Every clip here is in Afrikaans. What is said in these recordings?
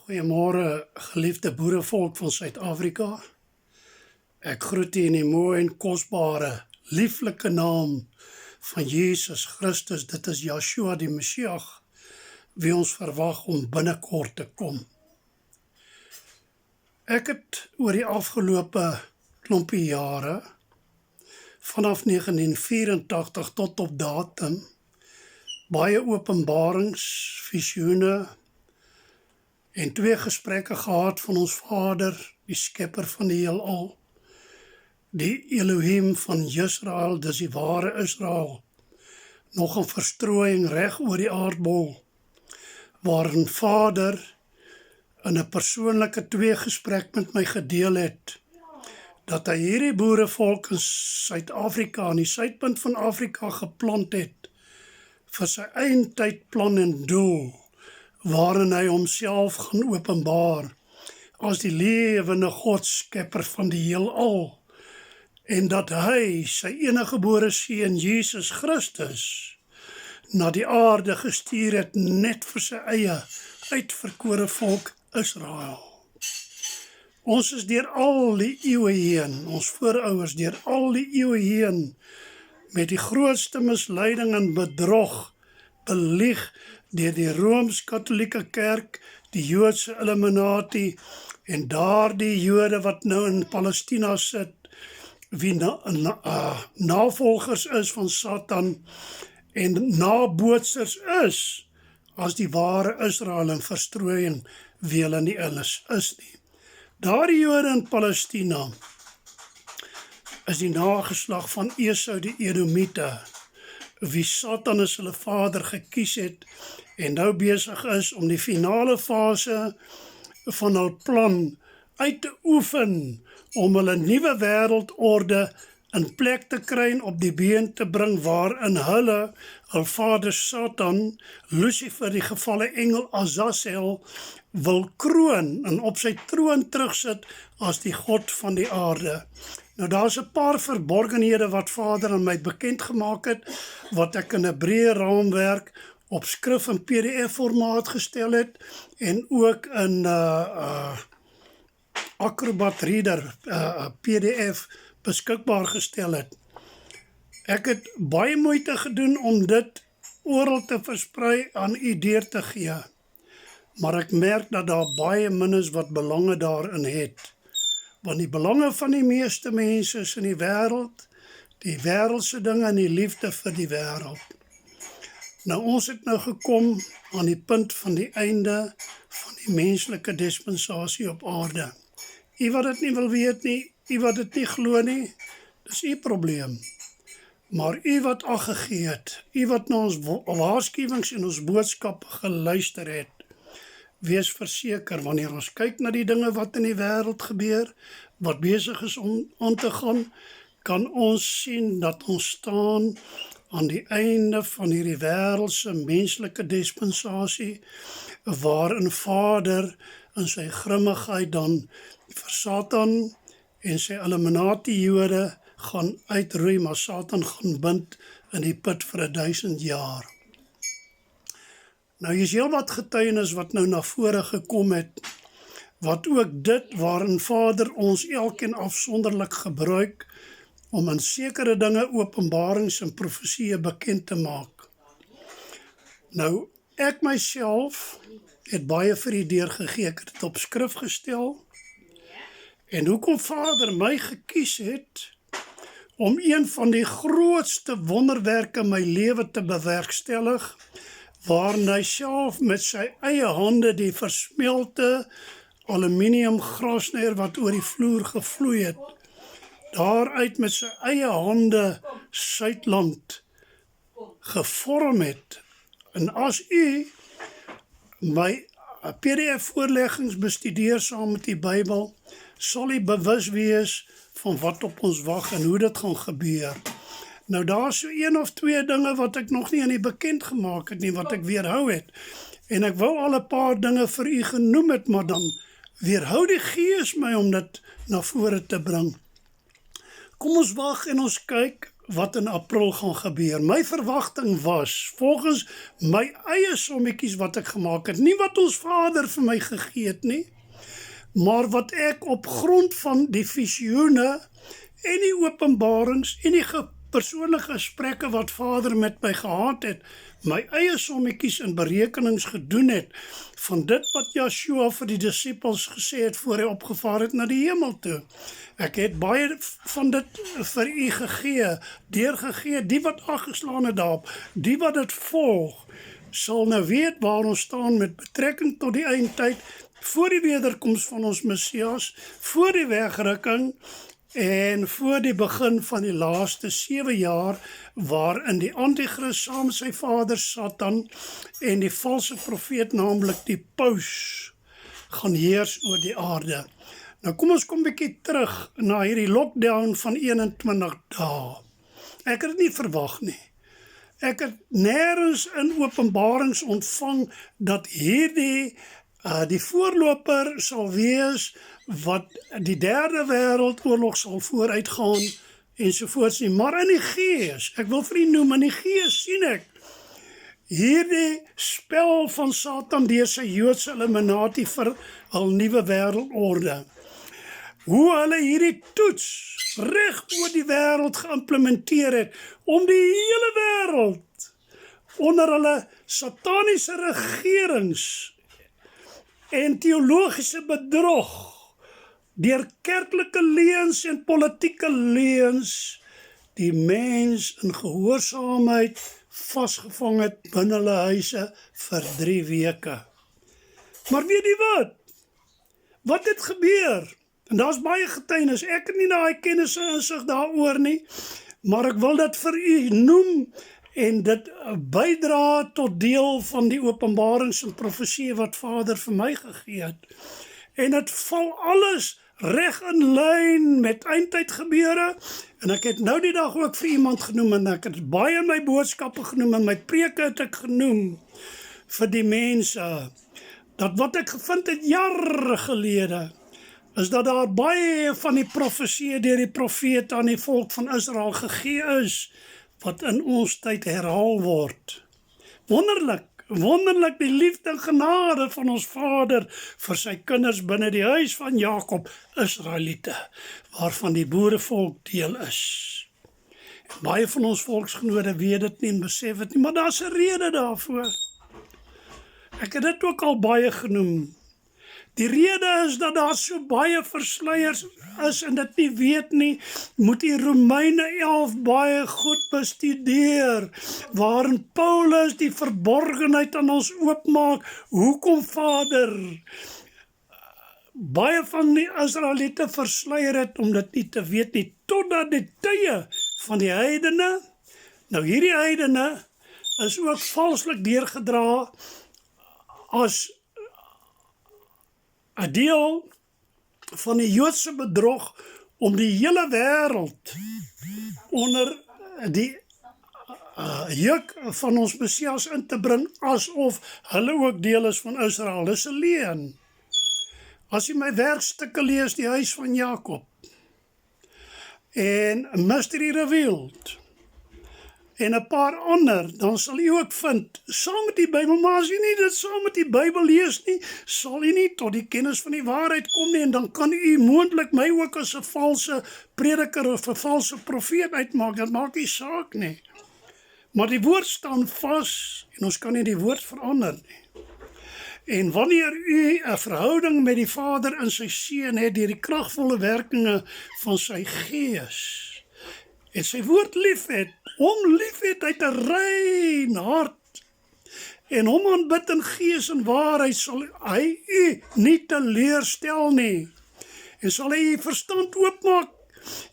Goeiemôre, geliefde boerevolk van Suid-Afrika. Ek groet u in die mooi en kosbare, lieflike naam van Jesus Christus. Dit is Yeshua die Messias, wie ons verwag om binnekort te kom. Ek het oor die afgelope klompie jare, vanaf 1984 tot op datum, baie openbarings, visioene en 2 gesprekke gehad van ons Vader, die skepper van die heelal, die Elohim van Israel, dis die ware Israel, nog 'n verstrooiing reg oor die aardbol, waarin Vader in 'n persoonlike 2 gesprek met my gedeel het, dat hy hierdie boerevolk in Suid-Afrika, aan die suidpunt van Afrika geplant het, vir sy eindtydplan en doel, waarin hy homself gaan openbaar, as die lewende God, skepper van die heelal, en dat hy sy eniggebore seun Jesus Christus na die aarde gestuur het, net vir sy eie uitverkore volk Israel. Ons is deur al die eeue heen, ons voorouers deur al die eeue heen, met die grootste misleiding en bedrog, belieg deur die Rooms-Katholieke Kerk, die Joodse Illuminati, en daardie Jode wat nou in Palestina sit, wie navolgers is van Satan, en nabootsers is, as die ware Israel en verstrooiing, wie hulle nie is nie. Daardie Jode in Palestina, is die nageslag van Esau die Edomite, wie Satan as hulle vader gekies het, en nou besig is om die finale fase van hul plan uit te oefen, om hulle nuwe wêreldorde in plek te kry en op die been te bring, waarin hulle, hul vader Satan, Lucifer, die gevalle engel Azazel, wil kroon en op sy troon terugsit as die God van die aarde. Nou daar's 'n paar verborgenhede wat Vader aan my bekend gemaak het, wat ek in 'n breë raamwerk op skrif en PDF formaat gestel het, en ook in Acrobat Reader PDF beskikbaar gestel het. Ek het baie moeite gedoen om dit oral te versprei aan u deur te gee, maar ek merk dat daar baie min is wat belange daarin het. Want die belange van die meeste mense is in die wêreld, die wêreldse dinge en die liefde vir die wêreld. Nou ons het nou gekom aan die punt van die einde van die menslike dispensasie op aarde. U wat dit nie wil weet nie, u wat dit nie glo nie, dis u probleem. Maar u wat ag gegee het, u wat na ons waarskuwings en ons boodskappe geluister het, wees verseker, wanneer ons kyk na die dinge wat in die wêreld gebeur, wat besig is om aan te gaan, kan ons sien dat ons staan aan die einde van hierdie wêreldse menslike dispensasie, waarin Vader in sy grimmigheid dan vir Satan en sy Illuminati Jode gaan uitroei, maar Satan gaan bind in die put vir 1000 jaar. Nou, hier is heel wat getuienis wat nou na vore gekom het, wat ook dit waarin Vader ons elkeen afsonderlik gebruik, om in sekere dinge openbarings en profesieë bekend te maak. Nou, ek myself het baie vir u deurgegee, ek het dit op skrif gestel, en hoekom Vader my gekies het, om een van die grootste wonderwerke in my lewe te bewerkstellig, waarin hy self met sy eie hande die versmelte aluminium grasnyer wat oor die vloer gevloei het, daaruit met sy eie hande Suidland gevorm het. En as u my PDF-voorleggings bestudeer saam met die Bybel, sal u bewus wees van wat op ons wag en hoe dit gaan gebeur. Nou daar is so 1 of 2 dinge wat ek nog nie aan u bekend gemaak het nie, wat ek weerhou het. En ek wou al 'n paar dinge vir u genoem het, maar dan weerhou die Gees my om dit na vore te bring. Kom ons wag en ons kyk wat in April gaan gebeur. My verwagting was, volgens my eie sommetjies wat ek gemaak het, nie wat ons Vader vir my gegee het nie, maar wat ek op grond van die visioene en die openbarings en die persoonlike gesprekke wat Vader met my gehad het, my eie sommetjies en berekenings gedoen het, van dit wat Joshua vir die disippels gesê het voor hy opgevaar het na die hemel toe. Ek het baie van dit vir u gegee, deurgegee, die wat aggeslaan het daarop, die wat dit volg, sal nou weet waar ons staan met betrekking tot die eindtyd, voor die wederkoms van ons Messias, voor die wegrukking, en voor die begin van die laaste 7 jaar, waarin die Antichrist saam met sy vader Satan en die valse profeet, naamlik die paus, gaan heers oor die aarde. Nou kom ons kom 'n bietjie terug na hierdie lockdown van 21 dae. Ek het dit nie verwag nie. Ek het nêrens in openbarings ontvang dat hierdie die voorloper sal wees wat die derde wêreldoorlog sal vooruitgaan ensovoorts nie. Maar in die gees, ek wil vir u noem, in die gees sien ek hierdie spel van Satan deur sy Joodse Illuminati vir 'n nuwe wêreldorde. Hoe hulle hierdie toets reg oor die wêreld geïmplementeer het, om die hele wêreld onder hulle sataniese regerings en teologiese bedrog, deur kerklike leuns en politieke leuns, die mens in gehoorsaamheid vasgevang het binne hulle huise vir 3 weke. Maar weet jy wat? Wat het gebeur? En daar's baie getuienis, ek het nie daai kennis en insig daaroor nie, maar ek wil dit vir u noem, en dit bydra tot deel van die openbarings en profesie wat Vader vir my gegee het. En dit val alles reg in lyn met eindtyd gebeure, en ek het nou die dag ook vir iemand genoem, en ek het baie in my boodskappe genoem, en my preke het ek genoem, vir die mense, dat wat ek gevind het jare gelede, is dat daar baie van die profesie deur die profeet aan die volk van Israel gegee is, wat in ons tyd herhaal word. Wonderlik, wonderlik die liefde en genade van ons Vader vir sy kinders binne die huis van Jakob, Israeliete, waarvan die boerevolk deel is. En baie van ons volksgenode weet dit nie en besef dit nie, maar daar's 'n rede daarvoor. Ek het dit ook al baie genoem. Die rede is dat daar so baie versleiers is en dit nie weet nie, moet die Romeine 11 baie goed bestudeer, waarin Paulus die verborgenheid aan ons oopmaak, hoekom Vader baie van die Israeliete versleier het, om dit nie te weet nie, totdat die tye van die heidene, nou hierdie heidene is ook valslik deurgedra as 'n deel van die Joodse bedrog om die hele wêreld onder die juk van ons Messias in te bring, asof hulle ook deel is van Israel. Dis 'n leuen. As jy my werkstukke lees, die huis van Jakob, en Mystery Revealed, en 'n paar ander, dan sal jy ook vind, saam met die Bybel, maar as jy nie dit saam met die Bybel lees nie, sal jy nie tot die kennis van die waarheid kom nie, en dan kan u moontlik my ook as 'n valse prediker of 'n valse profeet uitmaak, dat maak nie saak nie. Maar die woord staan vas, en ons kan nie die woord verander nie. En wanneer u 'n verhouding met die Vader en sy Seun het, deur die kragvolle werkinge van sy Gees, en sy woord lief het, hom lief het uit 'n rein hart, en hom aanbid in gees en waarheid, sal hy u nie teleurstel nie, en sal hy u verstand oopmaak,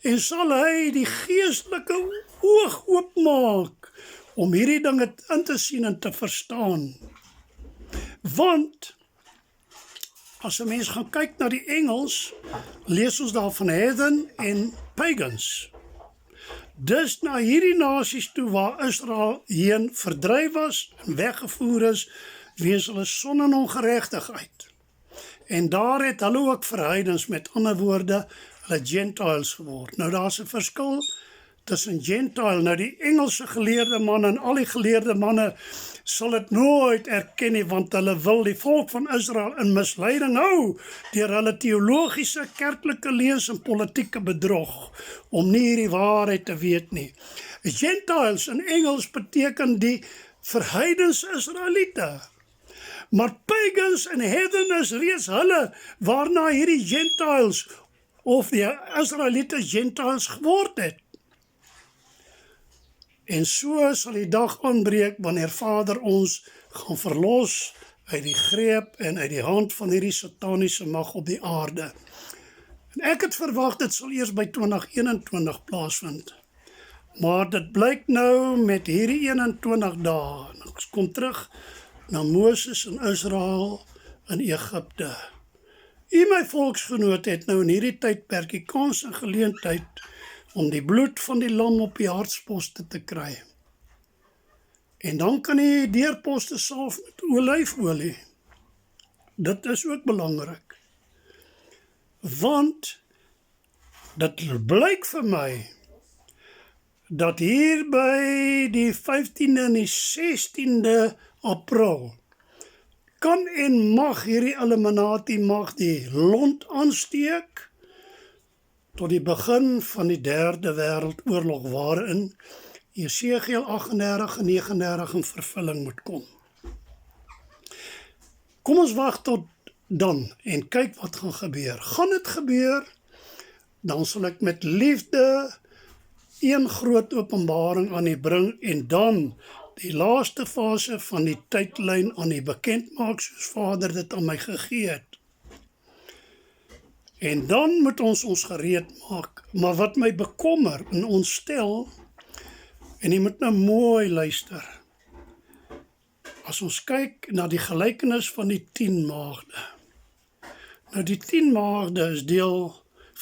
en sal hy die geestelike oog oopmaak, om hierdie dinge in te sien en te verstaan. Want, as 'n mens gaan kyk na die Engels, lees ons daar van heathen en pagans. Dus na hierdie nasies toe waar Israel heen verdryf was en weggevoer is, wees hulle sonde en ongeregtigheid. En daar het hulle ook vir heidens, met ander woorde, hulle Gentiles geword. Nou daar's 'n verskil tussen Gentile. Nou die Engelse geleerde manne en al die geleerde manne sal dit nooit erken nie, want hulle wil die volk van Israel in misleiding hou deur hulle teologiese, kerklike lees en politieke bedrog, om nie hierdie waarheid te weet nie. Gentiles in Engels beteken die verheidens Israeliete. Maar pagans en heathen is reeds hulle waarna hierdie Gentiles of die Israeliete Gentiles geword het. En so sal die dag aanbreek wanneer Vader ons gaan verlos uit die greep en uit die hand van hierdie sataniese mag op die aarde. En ek het verwag dit sal eers by 2021 plaasvind. Maar dit blyk nou met hierdie 21 dae. Ons kom terug na Moses en Israel in Egipte. U my volksgenoot het nou in hierdie tydperk die kans en geleentheid om die bloed van die lam op die hartsposte te kry. En dan kan jy deurposte salf met olyfolie. Dit is ook belangrik. Want dit blyk vir my dat hier by die 15de en die 16de April kan en mag hierdie Illuminati mag die lont aansteek tot die begin van die derde wêreldoorlog waarin Jesegiel 38 en 39 in vervulling moet kom. Kom ons wag tot dan en kyk wat gaan gebeur. Gaan dit gebeur, dan sal ek met liefde een groot openbaring aan u bring en dan die laaste fase van die tydlyn aan u bekend maak soos Vader dit aan my gegee het. En dan moet ons gereed maak. Maar wat my bekommer en ontstel, en jy moet nou mooi luister. As ons kyk na die gelykenis van die 10 maagde. Nou die 10 maagde is deel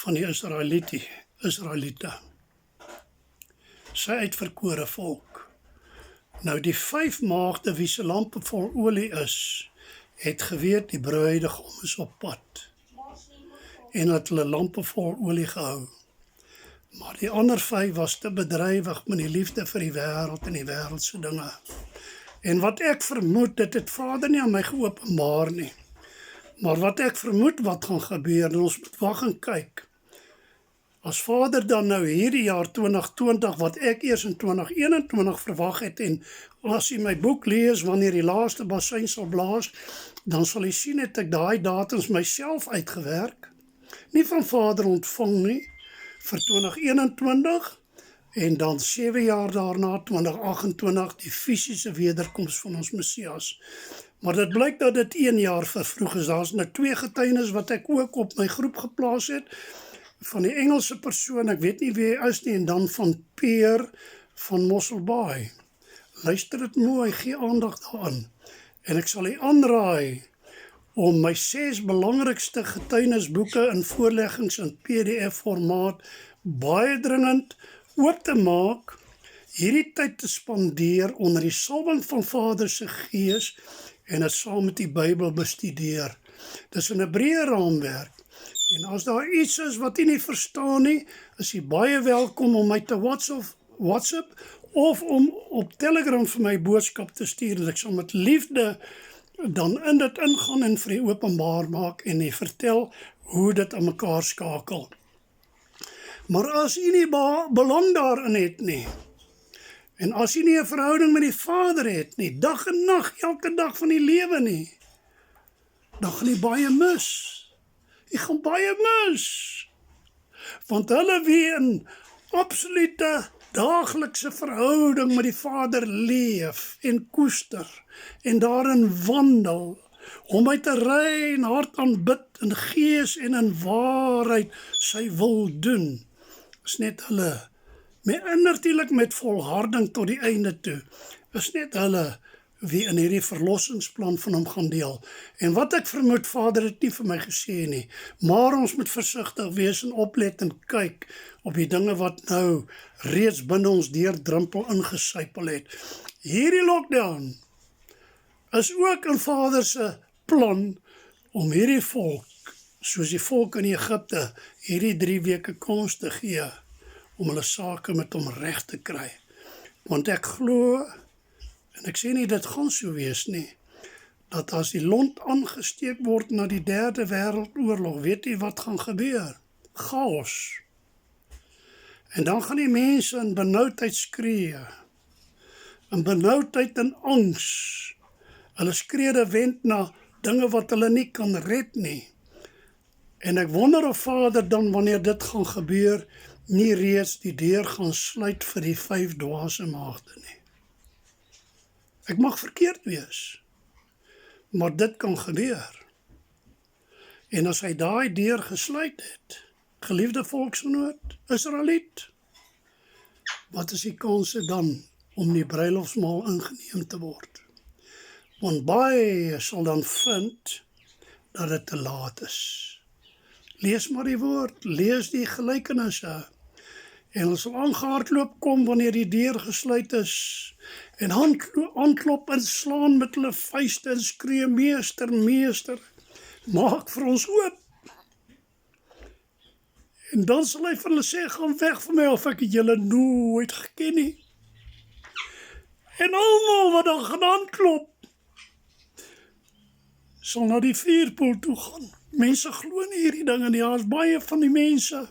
van die Israeliete. Sy uitverkore volk. Nou die 5 maagde wie se lampe vol olie is, het geweet die bruidegom is op pad. En het hulle lampe vol olie gehou. Maar die ander 5 was te bedrywig met die liefde vir die wêreld en die wêreldse dinge. En wat ek vermoed, dit het Vader nie aan my geopenbaar nie. Maar wat ek vermoed wat gaan gebeur, en ons moet wag en kyk. As Vader dan nou hierdie jaar 2020, wat ek eers in 2021 verwag het, en as jy my boek lees, wanneer die laaste bassein sal blaas, dan sal jy sien het ek daai datums myself uitgewerk, nie van Vader ontvang nie, vir 2021, en dan 7 jaar daarna, 2028, die fisiese wederkoms van ons Messias. Maar dit blyk dat dit 1 jaar vervroeg is. Daar is nou 2 getuienis wat ek ook op my groep geplaas het, van die Engelse persoon, ek weet nie wie hy is nie, en dan van Peer van Mosselbaai. Luister dit mooi, gee aandag daaraan. En ek sal u aanraai om my 6 belangrikste getuienisboeke in voorleggings in PDF formaat baie dringend oop te maak, hierdie tyd te spandeer onder die salwing van Vader se Gees en dit saam met die Bybel bestudeer. Dis in 'n breë raamwerk. En as daar iets is wat jy nie verstaan nie, is jy baie welkom om my te WhatsApp of om op Telegram vir my boodskap te stuur. Ek sal met liefde dan in dit ingaan en vir jy openbaar maak en jy vertel hoe dit aan mekaar skakel. Maar as jy nie belang daarin het nie, en as jy nie 'n verhouding met die Vader het nie, dag en nag, elke dag van die lewe nie, dan gaan jy baie mis. Jy gaan baie mis. Want hulle wie in absolute daaglikse verhouding met die Vader leef en koester en daarin wandel, om by te rein hart aanbid in gees en in waarheid sy wil doen, is net hulle, natuurlik met volharding tot die einde toe, is net hulle wie in hierdie verlossingsplan van hom gaan deel. En wat ek vermoed, Vader het nie vir my gesê nie, maar ons moet versigtig wees en oplet en kyk op die dinge wat nou reeds binne ons deurdrimpel ingesypel het. Hierdie lockdown is ook in Vader se plan om hierdie volk, soos die volk in Egipte, hierdie 3 weke kans te gee, om hulle sake met hom reg te kry. Want ek glo, en ek sê nie dit gaan so wees nie, dat as die lont aangesteek word na die 3de wêreldoorlog, weet jy wat gaan gebeur? Chaos. En dan gaan die mense in benoudheid skree, in benoudheid en angs. Hulle skree wend na dinge wat hulle nie kan red nie. En ek wonder of Vader dan, wanneer dit gaan gebeur, nie reeds die deur gaan sluit vir die 5 dwaase maagde nie. Ek mag verkeerd wees, maar dit kan gebeur. En as hy daai deur gesluit het, geliefde volksgenoot, Israeliet, wat is die kanse dan om die bruilofsmaal ingeneem te word? Want baie sal dan vind dat dit te laat is. Lees maar die woord, lees die gelykenisse, en hulle sal aangehardloop kom wanneer die deur gesluit is, en handklop en slaan met hulle vuiste en skree, meester, meester, maak vir ons oop. En dan sal hy vir hulle sê, gaan weg van my of ek het julle nooit geken nie. En almal wat dan gaan aanklop, sal na die vuurpoel toe gaan. Mense glo nie hierdie dinge nie, daar's baie van die mense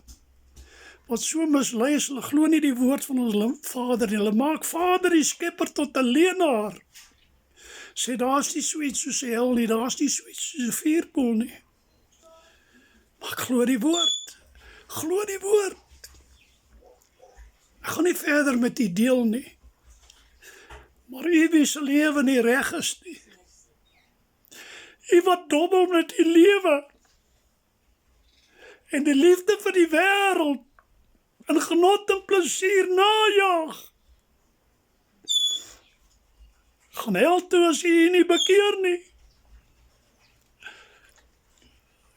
wat so mislei is, hulle glo nie die woord van ons Vader, hulle maak Vader die Skepper tot 'n leenaar. Sê, daar's nie so iets soos hel nie, daar's nie so iets soos 'n vuurpoel nie. Maar glo die woord, glo die woord. Ek gaan nie verder met die deel nie, maar u wie se lewe nie reg is nie. U wat dobbel met die lewe en die liefde vir die wêreld en genot en plesier najag, gaan hel toe as u nie bekeer nie.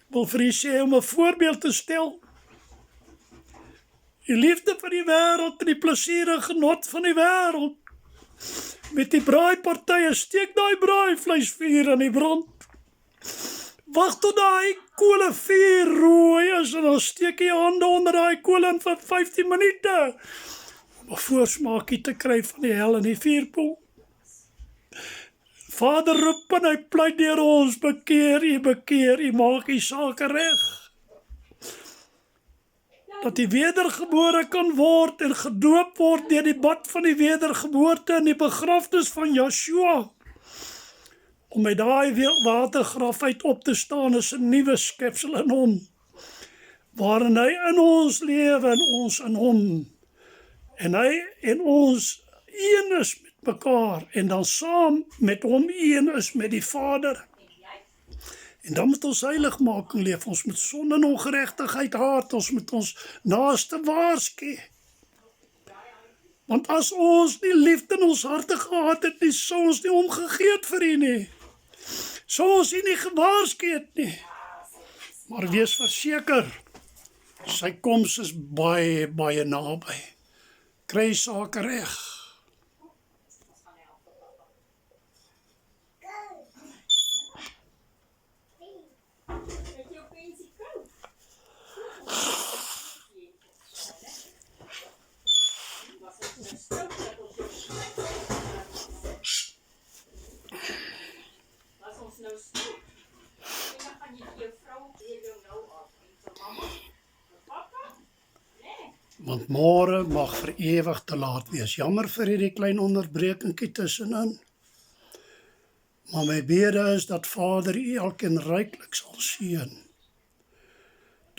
Ek wil vir u sê om 'n voorbeeld te stel. Die liefde vir die wêreld en die plesier en genot van die wêreld. Met die braaipartye, steek daai braaivleisvuur aan die brand. Wag tot daai kole vuur rooi is en dan steek jy hande onder daai kool in vir 15 minute om 'n voorsmaakie te kry van die hel en die vuurpoel. Vader roep en hy pleit deur ons, bekeer, u maak u sake reg. Dat die wedergebore kan word en gedoop word deur die bad van die wedergeboorte en die begrafnis van Joshua. Om met daai watergraf uit op te staan as 'n nuwe skepsel in hom, waarin hy in ons lewe en ons in hom, en hy en ons een is met mekaar, en dan saam met hom een is met die Vader. En dan moet ons heiligmaking leef, ons moet sonde en ongeregtigheid haat, ons moet ons naaste waarsku. Want as ons nie liefde in ons harte gehad het nie, sou ons nie omgegee het vir u nie. Sou ons u nie gewaarsku het nie. Maar wees verseker, sy koms is baie, baie naby. Kry sake reg. Want môre mag vir ewig te laat wees. Jammer vir hierdie klein onderbrekingkie tussenin. Maar my bede is dat Vader u elkeen ryklik sal seën.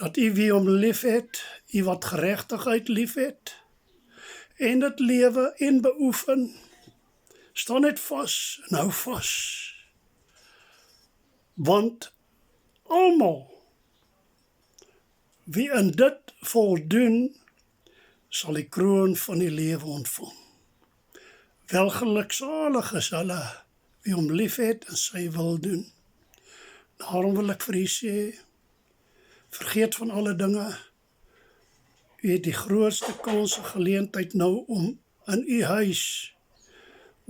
Dat u wie hom liefhet, u wat geregtigheid liefhet, en dit lewe en beoefen. Staan net vas en hou vas. Want almal wie in dit voldoen, sal die kroon van die lewe ontvang. Welgeluksalig is hulle wie hom liefhet en sy wil doen. Daarom wil ek vir u sê, vergeet van alle dinge. U het die grootste kans en geleentheid nou om in u huis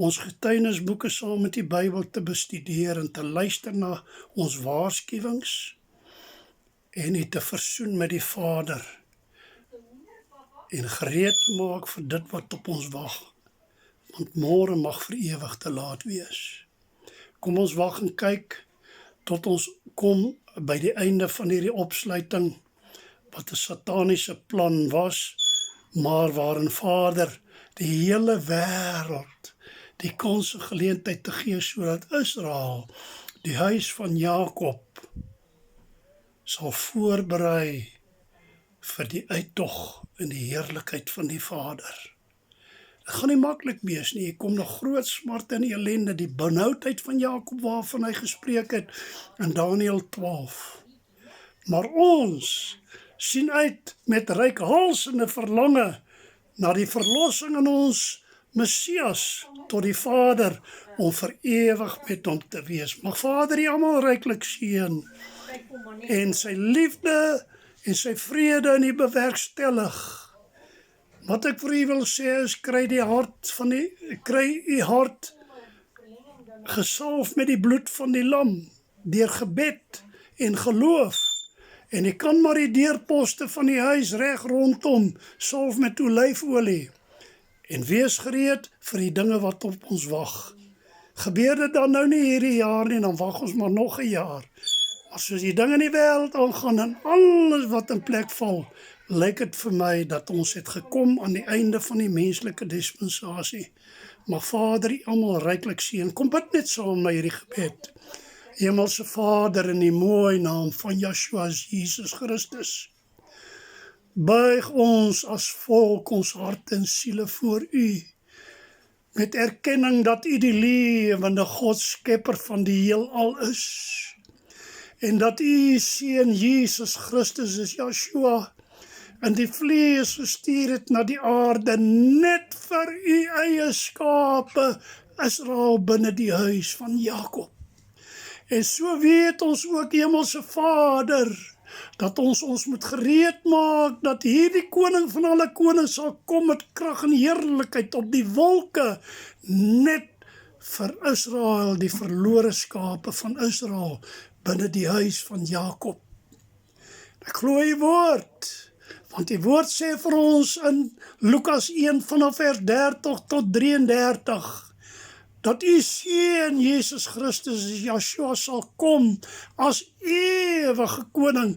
ons getuienisboeke saam met die Bybel te bestudeer en te luister na ons waarskuwings en u te versoen met die Vader en gereed te maak vir dit wat op ons wag, want môre mag vir ewig te laat wees. Kom ons wag en kyk tot ons kom by die einde van hierdie opsluiting, wat 'n sataniese plan was, maar waarin Vader die hele wêreld die kans en geleentheid te gee, sodat Israel, die huis van Jakob, sal voorberei vir die uittog in die heerlikheid van die Vader. Dit gaan nie maklik wees nie, hier kom nog groot smart en ellende, die benoudheid van Jakob waarvan hy gespreek het in Daniël 12. Maar ons sien uit met reikhalsende verlange na die verlossing in ons Messias tot die Vader, om vir ewig met hom te wees. Mag Vader die almal ryklik seën en sy liefde en sy vrede in u bewerkstellig. Wat ek vir u wil sê is, kry u hart gesalf met die bloed van die lam, deur gebed en geloof. En jy kan maar die deurposte van die huis reg rondom salf met olyfolie. En wees gereed vir die dinge wat op ons wag. Gebeur dit dan nou nie hierdie jaar nie, dan wag ons maar nog 'n jaar. Maar soos die dinge in die wêreld aangaan en alles wat in plek val, lyk dit vir my dat ons het gekom aan die einde van die menslike dispensasie. Mag Vader u almal ryklik seën. Kom bid net saam met hierdie gebed. Hemelse Vader, in die mooi naam van Yeshua Jesus Christus, buig ons as volk ons hart en siele voor u, met erkenning dat u die lewende God, skepper van die heelal is, en dat u seun Jesus Christus is, Yeshua, in die vlees gestuur het na die aarde, net vir u eie skape, Israel binne die huis van Jakob. En so weet ons ook, Hemelse Vader, dat ons moet gereed maak, dat hierdie koning van alle konings sal kom met krag en heerlikheid op die wolke, net vir Israel, die verlore skape van Israel, binne die huis van Jakob. Ek glo die woord, want die woord sê vir ons in Lukas 1 vanaf vers 30 tot 33, dat u seun Jesus Christus, Yeshua, sal kom as ewige koning,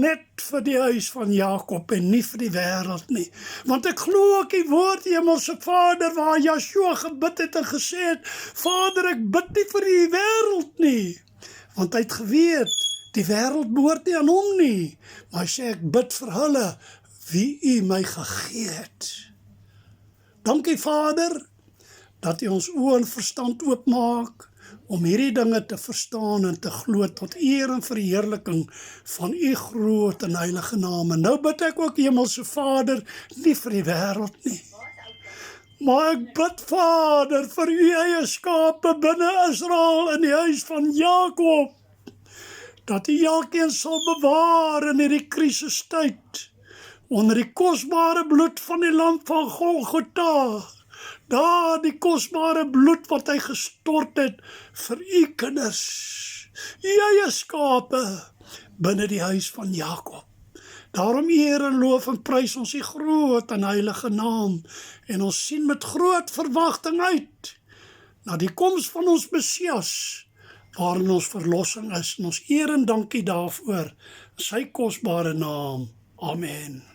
net vir die huis van Jakob en nie vir die wêreld nie. Want ek glo ook die woord, Hemelse Vader, waar Yeshua gebid het en gesê het, Vader, ek bid nie vir die wêreld nie, want hy het geweet, die wêreld behoort nie aan hom nie, maar hy sê, ek bid vir hulle, wie u my gegee het. Dankie, Vader, dat u ons oë en verstand oopmaak, om hierdie dinge te verstaan en te glo tot eer en verheerliking van u groot en heilige naam. En nou bid ek ook, Hemelse Vader, nie vir die wêreld nie, maar ek bid, Vader, vir u eie skape binne Israel in die huis van Jakob, dat u elkeen sal bewaar in hierdie krisistyd, onder die kosbare bloed van die lam van Golgotha, daar die kosbare bloed wat hy gestort het vir u kinders, u eie skape, binne die huis van Jakob. Daarom eer en loof en prys ons die groot en heilige naam, en ons sien met groot verwagting uit, na die koms van ons Messias, waarin ons verlossing is, en ons eer en dankie daarvoor, in sy kosbare naam. Amen.